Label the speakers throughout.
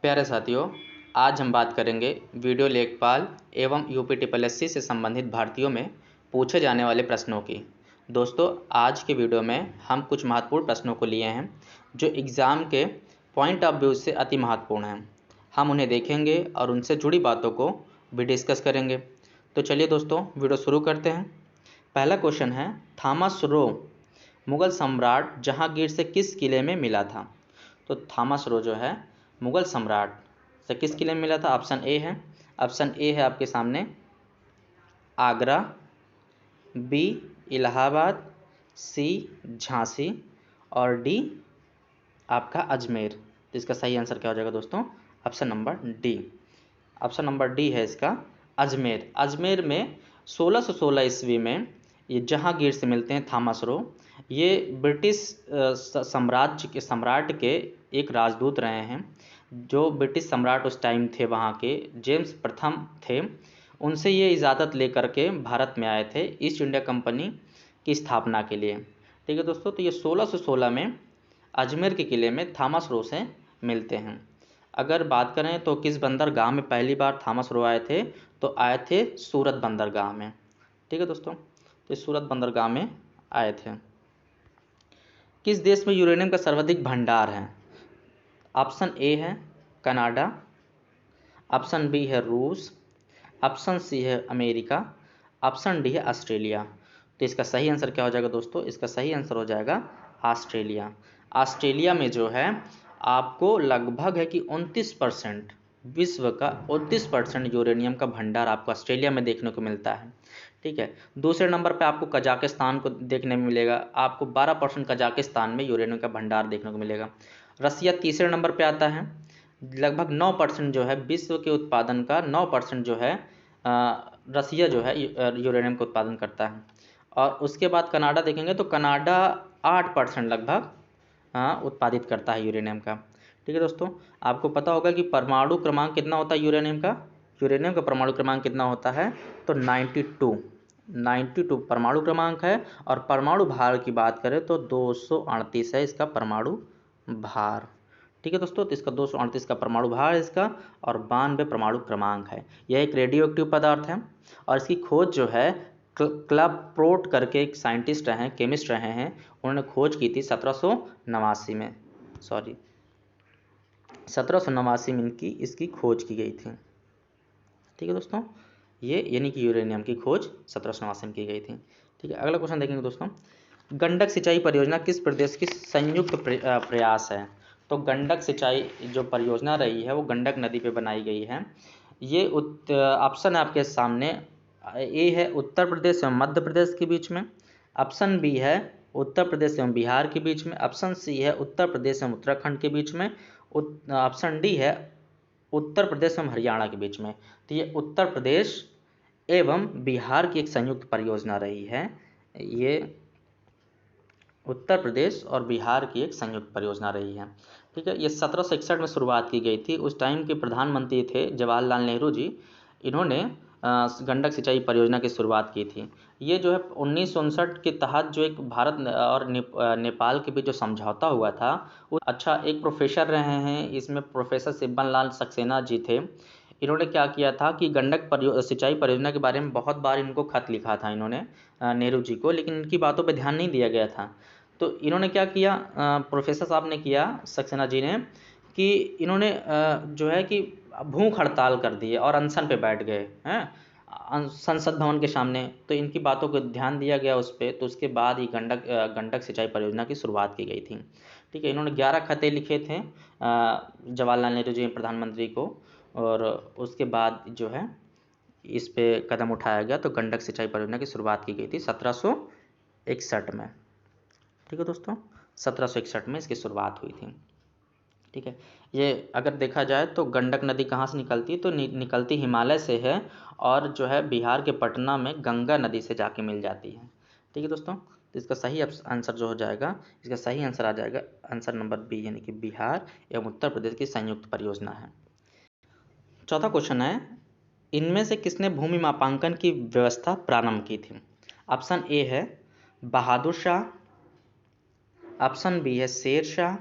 Speaker 1: प्यारे साथियों, आज हम बात करेंगे वीडियो लेखपाल एवं यूपी से संबंधित भर्तियों में पूछे जाने वाले प्रश्नों की। दोस्तों, आज के वीडियो में हम कुछ महत्वपूर्ण प्रश्नों को लिए हैं जो एग्ज़ाम के पॉइंट ऑफ व्यू से अति महत्वपूर्ण हैं। हम उन्हें देखेंगे और उनसे जुड़ी बातों को भी डिस्कस करेंगे। तो चलिए दोस्तों, वीडियो शुरू करते हैं। पहला क्वेश्चन है, थॉमस रो मुग़ल सम्राट जहांगीर से किस किले में मिला था? तो थॉमस रो जो है मुग़ल सम्राट से किस किले में मिला था? ऑप्शन ए है आपके सामने आगरा, बी इलाहाबाद, सी झांसी और डी आपका अजमेर। तो इसका सही आंसर क्या हो जाएगा दोस्तों? ऑप्शन नंबर डी है इसका अजमेर। अजमेर में 1616 ईस्वी में ये जहांगीर से मिलते हैं थॉमस रो। ये ब्रिटिश सम्राट के एक राजदूत रहे हैं। जो ब्रिटिश सम्राट उस टाइम थे वहाँ के जेम्स प्रथम थे, उनसे ये इजाज़त लेकर के भारत में आए थे ईस्ट इंडिया कंपनी की स्थापना के लिए। ठीक है दोस्तों, तो ये 1616 में अजमेर के किले में थॉमस रो से मिलते हैं। अगर बात करें तो किस बंदरगाह में पहली बार थॉमस रो आए थे, तो आए थे सूरत बंदरगाह में। ठीक है दोस्तों, तो सूरत बंदरगाह में आए थे। किस देश में यूरेनियम का सर्वाधिक भंडार है? ऑप्शन ए है कनाडा, ऑप्शन बी है रूस, ऑप्शन सी है अमेरिका, ऑप्शन डी है ऑस्ट्रेलिया। तो इसका सही आंसर क्या हो जाएगा दोस्तों? इसका सही आंसर हो जाएगा ऑस्ट्रेलिया। ऑस्ट्रेलिया में जो है आपको लगभग है कि 29% विश्व का 29% यूरेनियम का भंडार आपको ऑस्ट्रेलिया में देखने को मिलता है। ठीक है, दूसरे नंबर पे आपको कजाकिस्तान को देखने में मिलेगा। आपको 12% कजाकिस्तान में यूरेनियम का भंडार देखने को मिलेगा। रसिया तीसरे नंबर पे आता है। लगभग 9% जो है विश्व के उत्पादन का 9% जो है रसिया जो है यूरेनियम का उत्पादन करता है। और उसके बाद कनाडा देखेंगे तो कनाडा 8% लगभग उत्पादित करता है यूरेनियम का। ठीक है दोस्तों, आपको पता होगा कि परमाणु क्रमांक कितना होता है यूरेनियम का परमाणु क्रमांक कितना होता है? तो 92 परमाणु क्रमांक है। और परमाणु भार की बात करें तो 238 है इसका परमाणु भार। ठीक है दोस्तों, तो इसका 238 का परमाणु भार है इसका, और 92 परमाणु क्रमांक है। यह एक रेडियो एक्टिव पदार्थ है और इसकी खोज जो है क्लब प्रोट करके एक साइंटिस्ट रहे हैं, केमिस्ट रहे हैं, उन्होंने खोज की थी 1789 में। 1789 में इसकी खोज की गई थी। ठीक है दोस्तों, ये यानी कि यूरेनियम की खोज 1789 में की गई थी। ठीक है, अगला क्वेश्चन देखेंगे दोस्तों, गंडक सिंचाई परियोजना किस प्रदेश की संयुक्त प्रयास है? तो गंडक सिंचाई जो परियोजना रही है वो गंडक नदी पे बनाई गई है। ये ऑप्शन है आपके सामने, ए है उत्तर प्रदेश एवं मध्य प्रदेश के बीच में, ऑप्शन बी है उत्तर प्रदेश एवं बिहार के बीच में, ऑप्शन सी है उत्तर प्रदेश एवं उत्तराखंड के बीच में, ऑप्शन डी है उत्तर प्रदेश एवं हरियाणा के बीच में। तो ये उत्तर प्रदेश एवं बिहार की एक संयुक्त परियोजना रही है। ये उत्तर प्रदेश और बिहार की एक संयुक्त परियोजना रही है। ठीक है, ये 1761 में शुरुआत की गई थी। उस टाइम के प्रधानमंत्री थे जवाहरलाल नेहरू जी। इन्होंने गंडक सिंचाई परियोजना की शुरुआत की थी। ये जो है 1959 के तहत जो एक भारत और नेपाल के बीच जो समझौता हुआ था, वो अच्छा एक प्रोफेसर रहे हैं इसमें, प्रोफेसर सिब्बन लाल सक्सेना जी थे। इन्होंने क्या किया था कि गंडक सिंचाई परियोजना के बारे में बहुत बार इनको खत लिखा था इन्होंने नेहरू जी को, लेकिन इनकी बातों पर ध्यान नहीं दिया गया था। तो इन्होंने क्या किया, प्रोफेसर साहब ने किया, सक्सेना जी ने, कि इन्होंने जो है कि भूख हड़ताल कर दी और अनशन पे बैठ गए हैं संसद भवन के सामने। तो इनकी बातों को ध्यान दिया गया उस पर। तो उसके बाद ही गंडक सिंचाई परियोजना की शुरुआत की गई थी। ठीक है, इन्होंने 11 खतें लिखे थे जवाहरलाल नेहरू जी प्रधानमंत्री को, और उसके बाद जो है इस पे कदम उठाया गया। तो गंडक सिंचाई परियोजना की शुरुआत की गई थी 1761 में। ठीक है दोस्तों, 1761 में इसकी शुरुआत हुई थी। ठीक है, ये अगर देखा जाए तो गंडक नदी कहाँ से निकलती है, तो निकलती हिमालय से है, और जो है बिहार के पटना में गंगा नदी से जाके मिल जाती है। ठीक है दोस्तों, तो इसका सही आंसर जो हो जाएगा, इसका सही आंसर आ जाएगा आंसर नंबर बी, यानी कि बिहार एवं उत्तर प्रदेश की संयुक्त परियोजना है। चौथा क्वेश्चन है, इनमें से किसने भूमि मापांकन की व्यवस्था प्रारंभ की थी? ऑप्शन ए है बहादुर शाह, ऑप्शन बी है शेर शाह,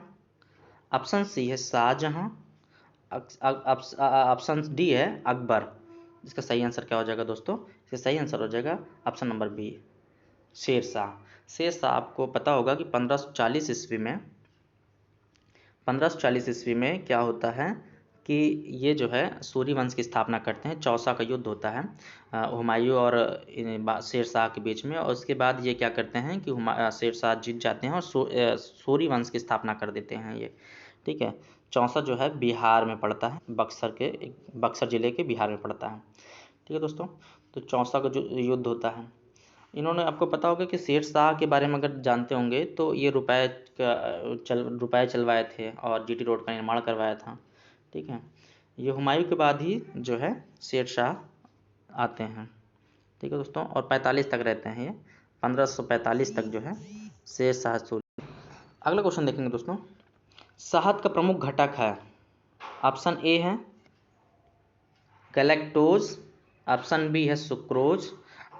Speaker 1: ऑप्शन सी है शाहजहां, ऑप्शन डी है अकबर। इसका सही आंसर क्या हो जाएगा दोस्तों? इसका सही आंसर हो जाएगा option number B, Shershaah. Shershaah आपको पता होगा कि 1540 ईस्वी में क्या होता है कि ये जो है सूर्य वंश की स्थापना करते हैं। चौसा का युद्ध होता है हुमायूं और शेरशाह के बीच में, और उसके बाद ये क्या करते हैं कि शेरशाह जीत जाते हैं और सूर्य वंश की स्थापना कर देते हैं ये। ठीक है, चौसा जो है बिहार में पड़ता है, बक्सर जिले के बिहार में पड़ता है। ठीक है दोस्तों, तो चौसा का जो युद्ध होता है, इन्होंने, आपको पता होगा कि शेरशाह के बारे में अगर जानते होंगे तो ये रुपए चलवाए थे और जीटी रोड का निर्माण करवाया था। ठीक है, ये हुमायूं के बाद ही जो है शेरशाह आते हैं। ठीक है दोस्तों, और 45 तक रहते हैं ये, 1545 तक जो है शेरशाह सूरी। अगला क्वेश्चन देखेंगे दोस्तों, शहद का प्रमुख घटक है। ऑप्शन ए है गैलेक्टोज, ऑप्शन बी है सुक्रोज,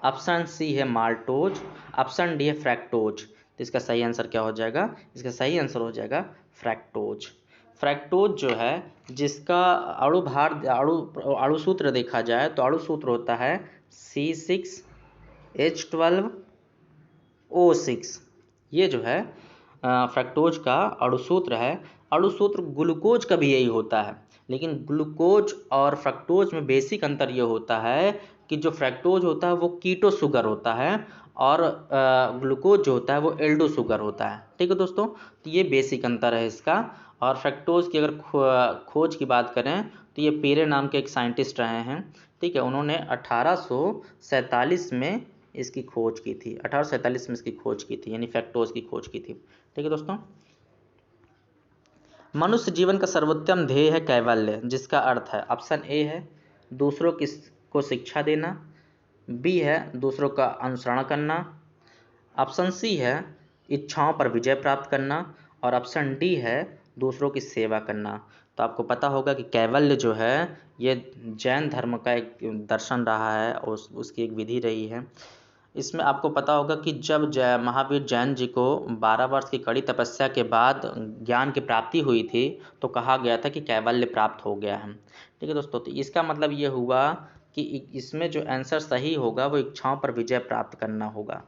Speaker 1: ऑप्शन सी है माल्टोज, ऑप्शन डी है फ्रैक्टोज। तो इसका सही आंसर क्या हो जाएगा? इसका सही आंसर हो जाएगा फ्रैक्टोज। फ्रैक्टोज जो है, जिसका अणु सूत्र देखा जाए तो अणु सूत्र होता है C6H12O6। ये जो है फ्रैक्टोज का अणु सूत्र है। अणु सूत्र ग्लूकोज का भी यही होता है, लेकिन ग्लूकोज और फ्रक्टोज में बेसिक अंतर ये होता है कि जो फ्रक्टोज होता है वो कीटो शुगर होता है और ग्लूकोज जो होता है वो एल्डो शुगर होता है। ठीक है दोस्तों, तो ये बेसिक अंतर है इसका। और फ्रक्टोज की अगर खोज की बात करें तो ये पेरे नाम के एक साइंटिस्ट रहे हैं। ठीक है, उन्होंने 1847 में इसकी खोज की थी, 1847 में इसकी खोज की थी, यानी फ्रक्टोज की खोज की थी। ठीक है दोस्तों, मनुष्य जीवन का सर्वोत्तम ध्येय है कैवल्य, जिसका अर्थ है, ऑप्शन ए है दूसरों को शिक्षा देना, बी है दूसरों का अनुसरण करना, ऑप्शन सी है इच्छाओं पर विजय प्राप्त करना, और ऑप्शन डी है दूसरों की सेवा करना। तो आपको पता होगा कि कैवल्य जो है ये जैन धर्म का एक दर्शन रहा है और उसकी एक विधि रही है। इसमें आपको पता होगा कि जब महावीर जैन जी को 12 वर्ष की कड़ी तपस्या के बाद ज्ञान की प्राप्ति हुई थी तो कहा गया था कि कैवल्य प्राप्त हो गया है। ठीक है दोस्तों, तो इसका मतलब ये हुआ कि इसमें जो आंसर सही होगा वो इच्छाओं पर विजय प्राप्त करना होगा।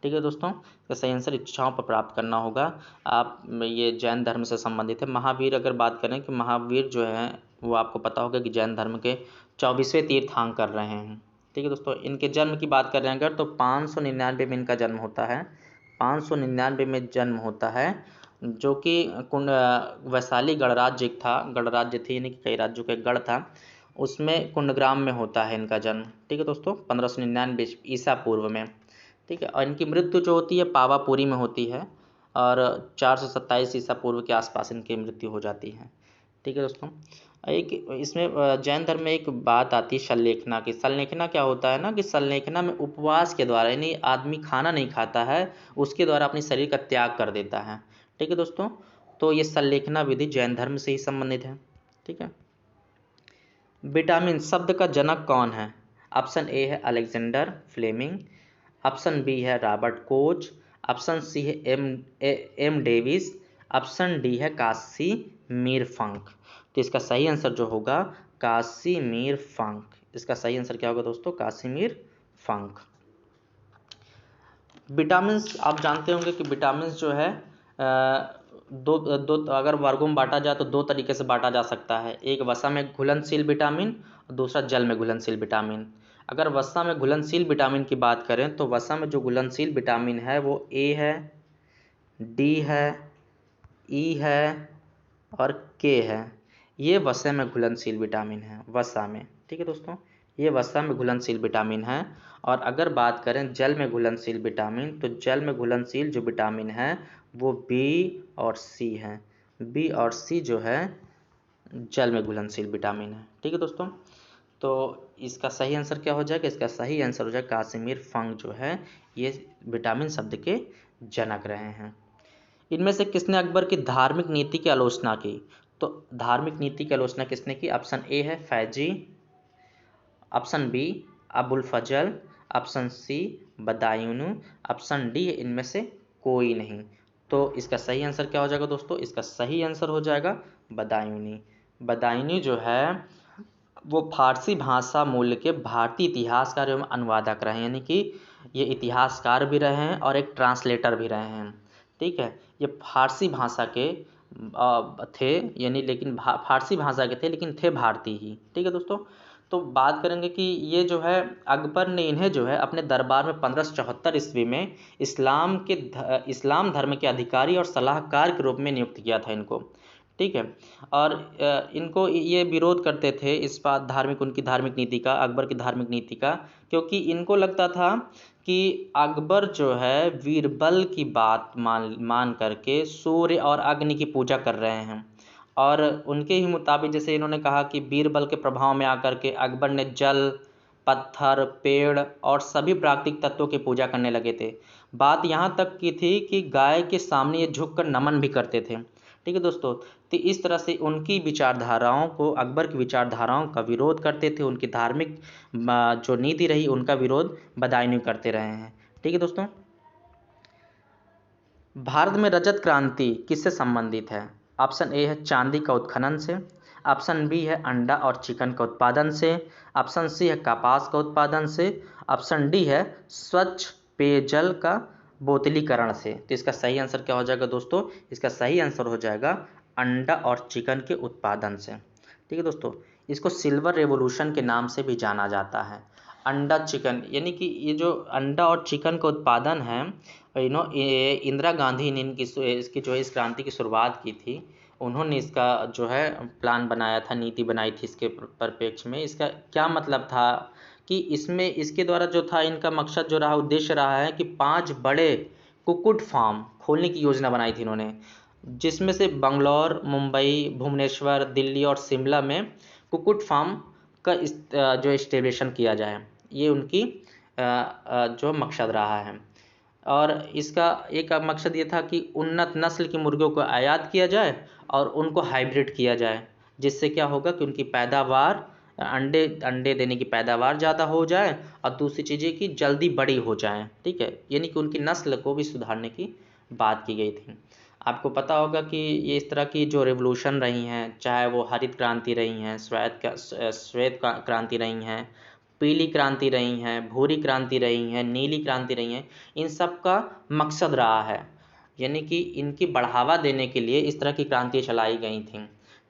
Speaker 1: ठीक है दोस्तों, तो सही आंसर इच्छाओं पर प्राप्त करना होगा। आप ये जैन धर्म से संबंधित है। महावीर अगर बात करें कि महावीर जो है वो आपको पता होगा कि जैन धर्म के 24वें तीर्थंकर रहे हैं। ठीक है दोस्तों, इनके जन्म की बात करें अगर तो 599 में इनका जन्म होता है, 599 में जन्म होता है, जो कि वैशाली गणराज्य था, गणराज्य थी यानी कि कई राज्यों का एक गढ़ था, उसमें कुंडग्राम में होता है इनका जन्म। ठीक है दोस्तों, 1599 ईसा पूर्व में। ठीक है, और इनकी मृत्यु जो होती है पावापुरी में होती है और 427 ईसा पूर्व के आसपास इनकी मृत्यु हो जाती है। ठीक है दोस्तों, एक इसमें जैन धर्म में एक बात आती है सल्लेखना की। सल्लेखना क्या होता है ना कि सल्लेखना में उपवास के द्वारा, यानी आदमी खाना नहीं खाता है, उसके द्वारा अपने शरीर का त्याग कर देता है। ठीक है दोस्तों, तो ये सल्लेखना विधि जैन धर्म से ही संबंधित है। ठीक है, विटामिन शब्द का जनक कौन है? ऑप्शन ए है अलेक्जेंडर फ्लेमिंग, ऑप्शन बी है रॉबर्ट कोच, ऑप्शन सी है एम डेविस, ऑप्शन डी है कासिमिर फंक। तो इसका सही आंसर जो होगा कासिमिर फंक। इसका सही आंसर क्या होगा दोस्तों? Casimir Funk. विटामिन, आप जानते होंगे कि विटामिन जो है दो अगर वर्गों में बांटा जाए तो दो तरीके से बांटा जा सकता है। एक वसा में घुलनशील विटामिन और दूसरा जल में घुलनशील विटामिन। अगर वसा में घुलनशील विटामिन की बात करें तो वसा में जो घुलनशील विटामिन है वो ए है, डी है, ई है और के है। ये वसा में घुलनशील विटामिन है, वसा में। ठीक है दोस्तों, ये वसा में घुलनशील विटामिन है। और अगर बात करें जल में घुलनशील विटामिन, तो जल में घुलनशील जो विटामिन है वो बी और सी है। बी और सी जो है जल में घुलनशील विटामिन है। ठीक है दोस्तों, तो इसका सही आंसर क्या हो जाएगा? इसका सही आंसर हो जाएगा कासिमिर फंक जो है ये विटामिन शब्द के जनक रहे हैं। इनमें से किसने अकबर की धार्मिक नीति की आलोचना की? तो धार्मिक नीति की आलोचना किसने की? ऑप्शन ए है फैजी, ऑप्शन बी अबुल फजल, option C Badaun, option D इनमें से कोई नहीं। तो इसका सही आंसर क्या हो जाएगा दोस्तों? इसका सही आंसर हो जाएगा बदायूनी। बदायूं जो है वो फारसी भाषा मूल के भारतीय इतिहासकार एवं अनुवादक रहे हैं, यानी कि ये इतिहासकार भी रहे हैं और एक ट्रांसलेटर भी रहे हैं। ठीक है, ये फारसी भाषा के थे, यानी लेकिन फारसी भाषा के थे लेकिन थे भारतीय ही। ठीक है दोस्तों, तो बात करेंगे कि ये जो है अकबर ने इन्हें जो है अपने दरबार में 1574 ईस्वी में इस्लाम धर्म के अधिकारी और सलाहकार के रूप में नियुक्त किया था इनको। ठीक है, और इनको ये विरोध करते थे इस बात उनकी धार्मिक नीति का, अकबर की धार्मिक नीति का, क्योंकि इनको लगता था कि अकबर जो है बीरबल की बात मान करके सूर्य और अग्नि की पूजा कर रहे हैं, और उनके ही मुताबिक जैसे इन्होंने कहा कि बीरबल के प्रभाव में आकर के अकबर ने जल, पत्थर, पेड़ और सभी प्राकृतिक तत्वों की पूजा करने लगे थे। बात यहाँ तक की थी कि गाय के सामने ये झुककर नमन भी करते थे। ठीक है दोस्तों, तो इस तरह से उनकी विचारधाराओं को, अकबर की विचारधाराओं का विरोध करते थे। उनकी धार्मिक जो नीति रही उनका विरोध बदायूं करते रहे हैं। ठीक है दोस्तों, भारत में रजत क्रांति किससे संबंधित है? ऑप्शन ए है चांदी का उत्खनन से, ऑप्शन बी है अंडा और चिकन का उत्पादन से, ऑप्शन सी है कपास का उत्पादन से, ऑप्शन डी है स्वच्छ पेयजल का बोतलीकरण से। तो इसका सही आंसर क्या हो जाएगा दोस्तों? इसका सही आंसर हो जाएगा अंडा और चिकन के उत्पादन से। ठीक है दोस्तों, इसको सिल्वर रेवोल्यूशन के नाम से भी जाना जाता है। अंडा चिकन, यानी कि ये जो अंडा और चिकन का उत्पादन है, इंदिरा गांधी ने इसकी जो है इस क्रांति की शुरुआत की थी। उन्होंने इसका जो है प्लान बनाया था, नीति बनाई थी इसके परिप्रेक्ष्य में। इसका क्या मतलब था कि इसमें इसके द्वारा जो था इनका मकसद जो रहा, उद्देश्य रहा है कि 5 बड़े कुक्कुट फार्म खोलने की योजना बनाई थी इन्होंने, जिसमें से बंगलौर, मुंबई, भुवनेश्वर, दिल्ली और शिमला में कुक्कुट फार्म का जो एस्टेब्लिशन किया जाए, ये उनकी जो मकसद रहा है। और इसका एक मकसद ये था कि उन्नत नस्ल की मुर्गियों को आयात किया जाए और उनको हाइब्रिड किया जाए, जिससे क्या होगा कि उनकी पैदावार, अंडे देने की पैदावार ज़्यादा हो जाए और दूसरी चीज़ें कि जल्दी बड़ी हो जाएं। ठीक है, यानी कि उनकी नस्ल को भी सुधारने की बात की गई थी। आपको पता होगा कि ये इस तरह की जो रेवोल्यूशन रही हैं, चाहे वो हरित क्रांति रही हैं, श्वेत क्रांति रही हैं, पीली क्रांति रही हैं, भूरी क्रांति रही हैं, नीली क्रांति रही हैं, इन सब का मकसद रहा है, यानी कि इनकी बढ़ावा देने के लिए इस तरह की क्रांतियाँ चलाई गई थीं।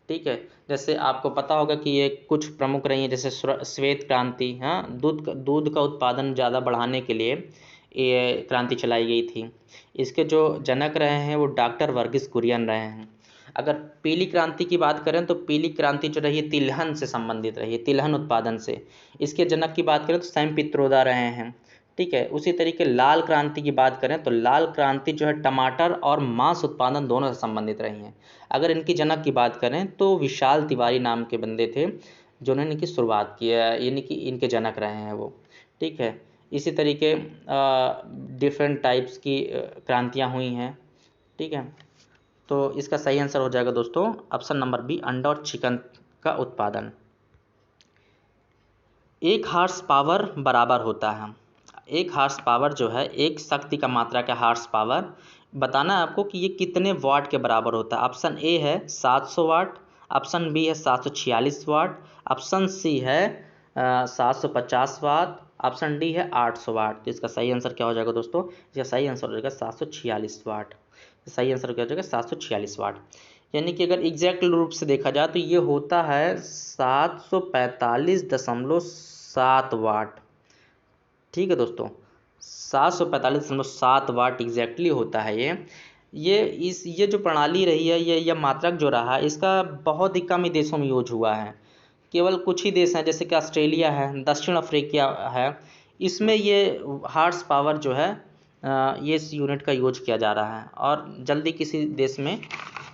Speaker 1: ठीक है, जैसे आपको पता होगा कि ये कुछ प्रमुख रही हैं, जैसे श्वेत क्रांति, हाँ, दूध का उत्पादन ज़्यादा बढ़ाने के लिए ये क्रांति चलाई गई थी। इसके जो जनक रहे हैं वो डॉक्टर वर्गीस कुरियन रहे हैं। अगर पीली क्रांति की बात करें तो पीली क्रांति जो रही है तिलहन से संबंधित रही है, तिलहन उत्पादन से। इसके जनक की बात करें तो सैम पित्रोदा रहे हैं। ठीक है, उसी तरीके लाल क्रांति की बात करें तो लाल क्रांति जो है टमाटर और मांस उत्पादन दोनों से संबंधित रही हैं। अगर इनकी जनक की बात करें तो विशाल तिवारी नाम के बंदे थे जिन्होंने इनकी शुरुआत की है, यानी कि इनके जनक रहे हैं वो। ठीक है, इसी तरीके डिफरेंट टाइप्स की क्रांतियाँ हुई हैं। ठीक है, तो इसका सही आंसर हो जाएगा दोस्तों ऑप्शन नंबर बी, अंडा और चिकन का उत्पादन। 1 हार्स पावर बराबर होता है, 1 हार्स पावर जो है, एक शक्ति का मात्रा का हार्स पावर बताना है आपको कि ये कितने वाट के बराबर होता है। ऑप्शन ए है 700 वाट, ऑप्शन बी है 746 वाट, ऑप्शन सी है 750 वाट, ऑप्शन डी है 800 वाट। तो इसका सही आंसर क्या हो जाएगा दोस्तों? इसका सही आंसर हो जाएगा 746 वाट। सही आंसर क्या हो जाएगा? 746 वाट। यानी कि अगर एग्जैक्ट रूप से देखा जाए तो ये होता है 745.7 वाट। ठीक है दोस्तों, 745.7 वाट एग्जैक्टली होता है ये जो प्रणाली रही है, ये मात्रक जो रहा है, इसका बहुत ही कम ही देशों में यूज हुआ है। केवल कुछ ही देश हैं, जैसे कि ऑस्ट्रेलिया है, दक्षिण अफ्रीका है, इसमें ये हार्स पावर जो है ये इस यूनिट का यूज किया जा रहा है, और जल्दी किसी देश में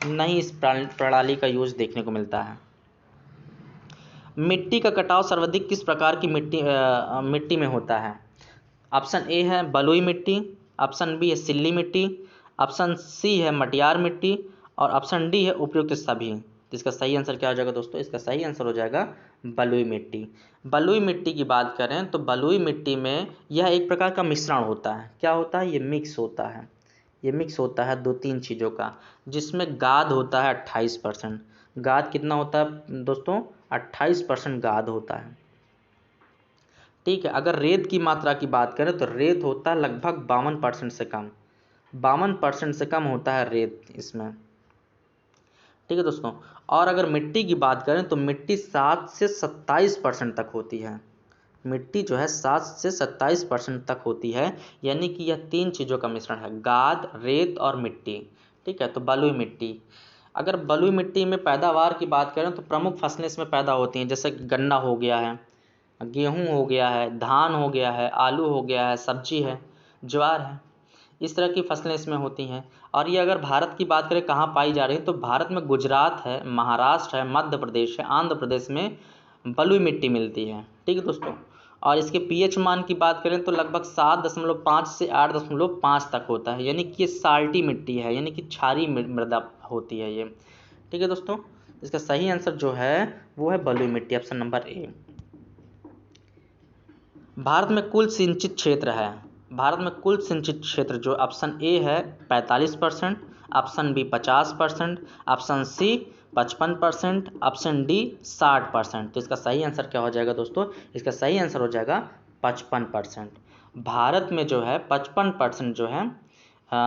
Speaker 1: नहीं इस प्रणाली का यूज देखने को मिलता है। मिट्टी का कटाव सर्वाधिक किस प्रकार की मिट्टी में होता है? ऑप्शन ए है बलुई मिट्टी, ऑप्शन बी है सिल्ली मिट्टी, ऑप्शन सी है मटियार मिट्टी, और ऑप्शन डी है उपयुक्त सभी। तो इसका सही आंसर क्या हो जाएगा दोस्तों? इसका सही आंसर हो जाएगा बलुई मिट्टी। बलुई मिट्टी की बात करें तो बलुई मिट्टी में यह एक प्रकार का मिश्रण होता है। क्या होता है? ये मिक्स होता है। ये मिक्स होता है 2-3 चीज़ों का, जिसमें गाद होता है 28%, गाद कितना होता है दोस्तों? 28% गाद होता है। ठीक है, अगर रेत की मात्रा की बात करें तो रेत होता है लगभग 52% से कम, 52% से कम होता है रेत इसमें। ठीक है दोस्तों, और अगर मिट्टी की बात करें तो मिट्टी 7 से 27% तक होती है। मिट्टी जो है 7 से 27% तक होती है, यानी कि यह 3 चीज़ों का मिश्रण है, गाद, रेत और मिट्टी। ठीक है, तो बलुई मिट्टी। अगर बलुई मिट्टी में पैदावार की बात करें तो प्रमुख फसलें इसमें पैदा होती हैं, जैसे गन्ना हो गया है, गेहूँ हो गया है, धान हो गया है, आलू हो गया है, सब्जी है, ज्वार है, इस तरह की फसलें इसमें होती हैं। और ये अगर भारत की बात करें कहाँ पाई जा रही है, तो भारत में गुजरात है, महाराष्ट्र है, मध्य प्रदेश है, आंध्र प्रदेश में बलुई मिट्टी मिलती है। ठीक है दोस्तों, और इसके पीएच मान की बात करें तो लगभग 7.5 से 8.5 तक होता है, यानी कि ये साल्टी मिट्टी है, यानी कि क्षारीय मृदा होती है ये। ठीक है दोस्तों, इसका सही आंसर जो है वो है बलुई मिट्टी, ऑप्शन नंबर ए। भारत में कुल सिंचित क्षेत्र है, भारत में कुल सिंचित क्षेत्र जो ऑप्शन ए है 45%, option B 50%, option C 55%, option D 60%। तो इसका सही आंसर क्या हो जाएगा दोस्तों? इसका सही आंसर हो जाएगा 55%। भारत में जो है 55% जो है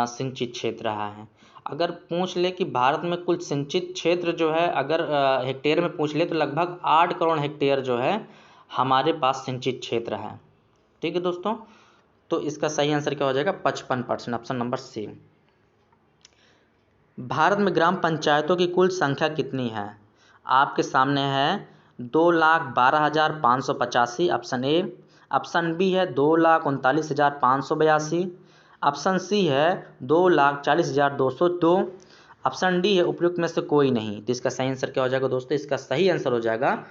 Speaker 1: सिंचित क्षेत्र रहा है। अगर पूछ ले कि भारत में कुल सिंचित क्षेत्र जो है, अगर हेक्टेयर में पूछ ले तो लगभग 8 करोड़ हेक्टेयर जो है हमारे पास सिंचित क्षेत्र है। ठीक है दोस्तों, तो इसका सही आंसर क्या हो जाएगा? 55%, ऑप्शन नंबर सी। भारत में ग्राम पंचायतों की कुल संख्या कितनी है? आपके सामने है 2,12,585, ऑप्शन ए। ऑप्शन बी है 2,39,582। ऑप्शन सी है 2,40,202। ऑप्शन डी है उपयुक्त में से कोई नहीं। तो इसका सही आंसर क्या हो जाएगा दोस्तों? इसका सही आंसर हो जाएगा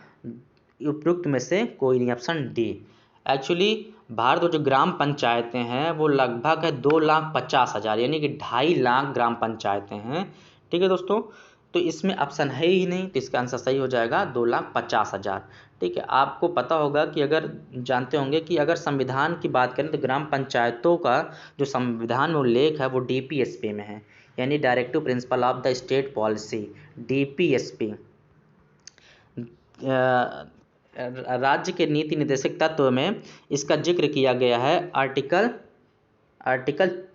Speaker 1: उपयुक्त में से कोई नहीं, ऑप्शन डी। एक्चुअली भारत में जो ग्राम पंचायतें हैं वो लगभग है 2,50,000, यानी कि 2.5 लाख ग्राम पंचायतें हैं। ठीक है दोस्तों, तो इसमें ऑप्शन है ही नहीं, तो इसका आंसर सही हो जाएगा 2,50,000। ठीक है, आपको पता होगा कि अगर जानते होंगे कि अगर संविधान की बात करें तो ग्राम पंचायतों का जो संविधान में उल्लेख है वो DPSP में है, यानी directive principle of the state policy, DPSP। राज्य के नीति निर्देशक तत्व में इसका जिक्र किया गया है आर्टिकल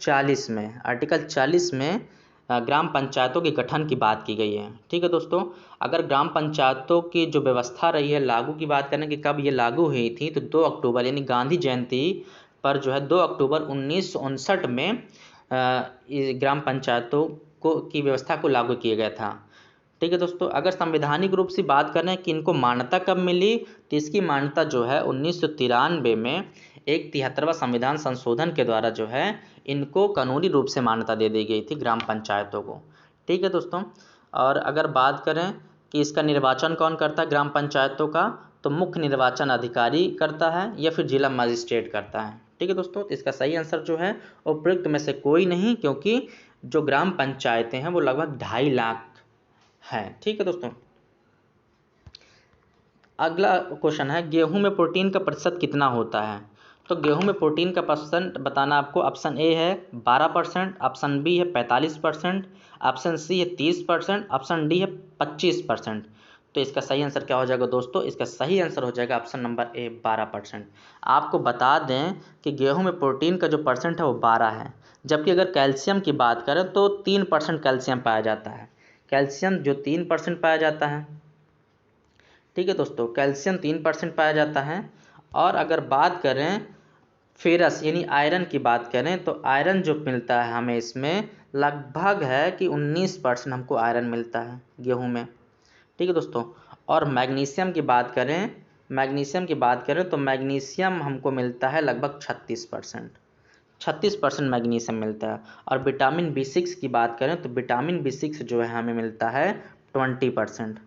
Speaker 1: 40 में। आर्टिकल 40 में ग्राम पंचायतों के गठन की बात की गई है। ठीक है दोस्तों, अगर ग्राम पंचायतों की जो व्यवस्था रही है लागू की बात करें कि कब ये लागू हुई थी, तो 2 अक्टूबर यानी गांधी जयंती पर जो है 2 अक्टूबर 1959 में ग्राम पंचायतों की व्यवस्था को लागू किया गया था। ठीक है दोस्तों, अगर संवैधानिक रूप से बात करें कि इनको मान्यता कब मिली, तो इसकी मान्यता जो है 1993 में एक 73वां संविधान संशोधन के द्वारा जो है इनको कानूनी रूप से मान्यता दे दी गई थी ग्राम पंचायतों को। ठीक है दोस्तों, और अगर बात करें कि इसका निर्वाचन कौन करता है ग्राम पंचायतों का, तो मुख्य निर्वाचन अधिकारी करता है या फिर जिला मजिस्ट्रेट करता है। ठीक है दोस्तों, तो इसका सही आंसर जो है उपयुक्त में से कोई नहीं, क्योंकि जो ग्राम पंचायतें हैं वो लगभग 2.5 लाख है। ठीक है दोस्तों, अगला क्वेश्चन है गेहूं में प्रोटीन का प्रतिशत कितना होता है? तो गेहूं में प्रोटीन का परसेंट बताना आपको। ऑप्शन ए है 12%, ऑप्शन बी है 45%, ऑप्शन सी है 30%, ऑप्शन डी है 25%। तो इसका सही आंसर क्या हो जाएगा दोस्तों? इसका सही आंसर हो जाएगा ऑप्शन नंबर ए 12%। आपको बता दें कि गेहूं में प्रोटीन का जो परसेंट है वो 12 है, जबकि अगर कैल्शियम की बात करें तो 3% कैल्शियम पाया जाता है। कैल्शियम जो 3% पाया जाता है। ठीक है दोस्तों, कैल्शियम 3% पाया जाता है। और अगर बात करें फेरस यानी आयरन की बात करें तो आयरन जो मिलता है हमें इसमें लगभग है कि 19% हमको आयरन मिलता है गेहूं में। ठीक है दोस्तों, और मैग्नीशियम की बात करें तो मैग्नीशियम हमको मिलता है लगभग 36% मैग्नीशियम मिलता है। और विटामिन B6 की बात करें तो विटामिन B6 जो है हमें मिलता है 20%।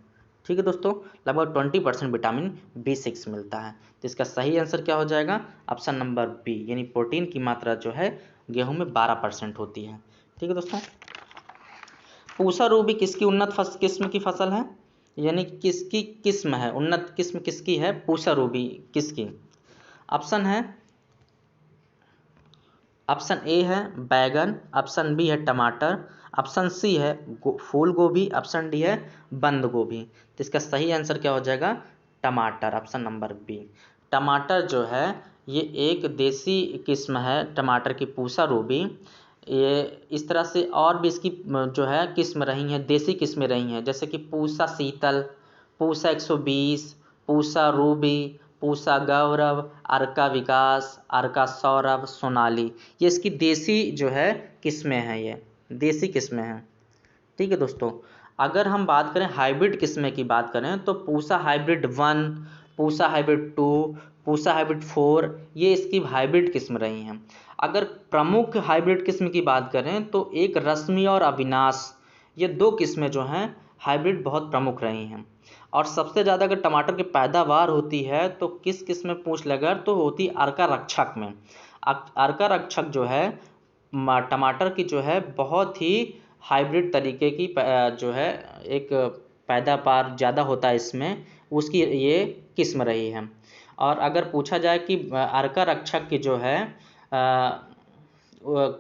Speaker 1: ठीक है दोस्तों, लगभग 20% विटामिन B6 मिलता है। तो इसका सही आंसर क्या हो जाएगा? ऑप्शन नंबर बी, यानी प्रोटीन की मात्रा जो है गेहूं में 12% होती है। ठीक है दोस्तों, पूसा रूबी किसकी उन्नत किस्म की फसल है, यानी किसकी किस्म है, उन्नत किस्म किसकी है पूसा रूबी किसकी? ऑप्शन ए है बैगन, ऑप्शन बी है टमाटर, ऑप्शन सी है फूल गोभी, ऑप्शन डी है बंद गोभी। तो इसका सही आंसर क्या हो जाएगा? टमाटर, ऑप्शन नंबर बी। टमाटर जो है ये एक देसी किस्म है टमाटर की, पूसा रूबी। ये इस तरह से और भी इसकी जो है किस्म रही हैं, देसी किस्में रही हैं, जैसे कि पूसा शीतल, पूसा 120, पूसा रूबी, पूसा गौरव, अर्का विकास, अर्का सौरभ, सोनाली। ये इसकी देसी जो है किस्में हैं, ये देसी किस्में हैं। ठीक है दोस्तों, अगर हम बात करें हाइब्रिड किस्में की बात करें तो Pusa hybrid 1, Pusa hybrid 2, Pusa hybrid 4 ये इसकी हाइब्रिड किस्म रही हैं। अगर प्रमुख हाइब्रिड किस्म की बात करें तो एक रश्मि और अविनाश, ये 2 किस्में जो हैं हाइब्रिड बहुत प्रमुख रही हैं। और सबसे ज़्यादा अगर टमाटर की पैदावार होती है तो किस किस्म में पूछ लेकर तो होती अर्का रक्षक में। अर्का रक्षक जो है टमाटर की जो है बहुत ही हाइब्रिड तरीके की जो है एक पैदावार ज़्यादा होता है इसमें, उसकी ये किस्म रही है। और अगर पूछा जाए कि अर्का रक्षक की जो है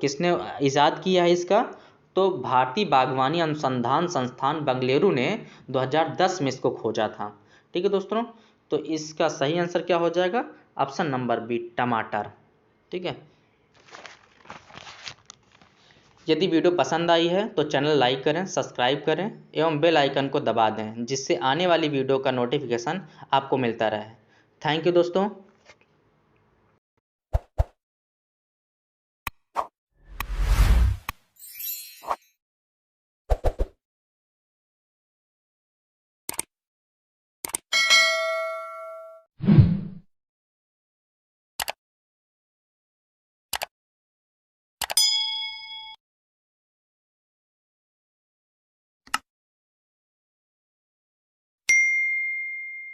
Speaker 1: किसने ईजाद किया है इसका, तो भारतीय बागवानी अनुसंधान संस्थान बेंगलुरु ने 2010 में इसको खोजा था। ठीक है दोस्तों, तो इसका सही आंसर क्या हो जाएगा? ऑप्शन नंबर बी, टमाटर। ठीक है, यदि वीडियो पसंद आई है तो चैनल लाइक करें, सब्सक्राइब करें एवं बेल आइकन को दबा दें, जिससे आने वाली वीडियो का नोटिफिकेशन आपको मिलता रहे। थैंक यू दोस्तों।